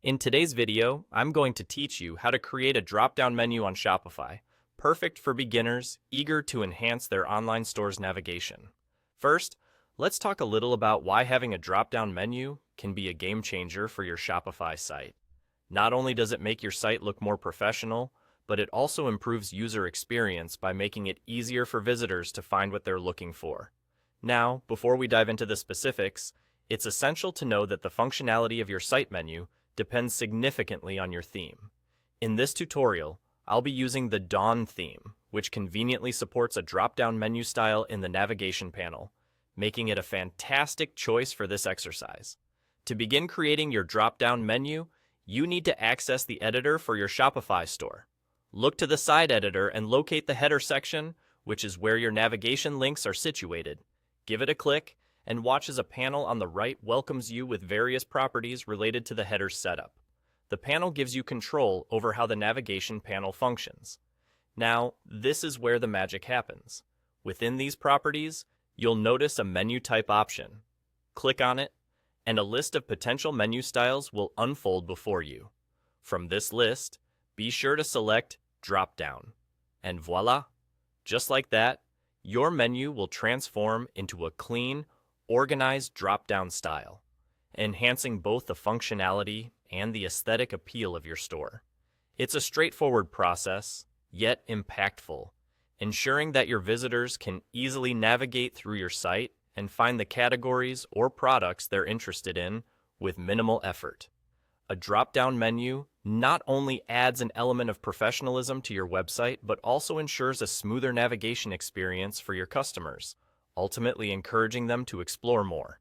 In today's video, I'm going to teach you how to create a drop-down menu on Shopify, perfect for beginners eager to enhance their online store's navigation. First, let's talk a little about why having a drop-down menu can be a game changer for your Shopify site. Not only does it make your site look more professional, but it also improves user experience by making it easier for visitors to find what they're looking for. Now, before we dive into the specifics, it's essential to know that the functionality of your site menu depends significantly on your theme. In this tutorial, I'll be using the Dawn theme, which conveniently supports a drop-down menu style in the navigation panel, making it a fantastic choice for this exercise. To begin creating your drop-down menu, you need to access the editor for your Shopify store. Look to the side editor and locate the header section, which is where your navigation links are situated. Give it a click, and watch as a panel on the right welcomes you with various properties related to the header setup. The panel gives you control over how the navigation panel functions. Now, this is where the magic happens. Within these properties, you'll notice a menu type option. Click on it, and a list of potential menu styles will unfold before you. From this list, be sure to select Dropdown. And voila! Just like that, your menu will transform into a clean, organized drop-down style, enhancing both the functionality and the aesthetic appeal of your store. It's a straightforward process, yet impactful, ensuring that your visitors can easily navigate through your site and find the categories or products they're interested in with minimal effort. A drop-down menu not only adds an element of professionalism to your website, but also ensures a smoother navigation experience for your customers, ultimately encouraging them to explore more.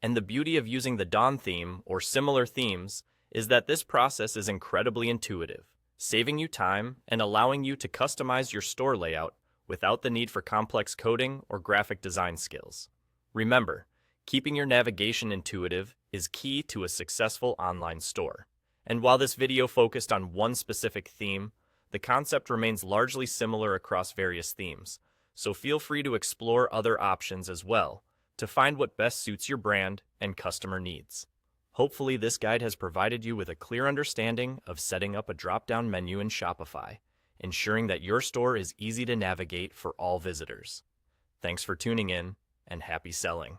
And the beauty of using the Dawn theme or similar themes is that this process is incredibly intuitive, saving you time and allowing you to customize your store layout without the need for complex coding or graphic design skills. Remember, keeping your navigation intuitive is key to a successful online store. And while this video focused on one specific theme, the concept remains largely similar across various themes, so feel free to explore other options as well to find what best suits your brand and customer needs. Hopefully this guide has provided you with a clear understanding of setting up a drop-down menu in Shopify, ensuring that your store is easy to navigate for all visitors. Thanks for tuning in, and happy selling.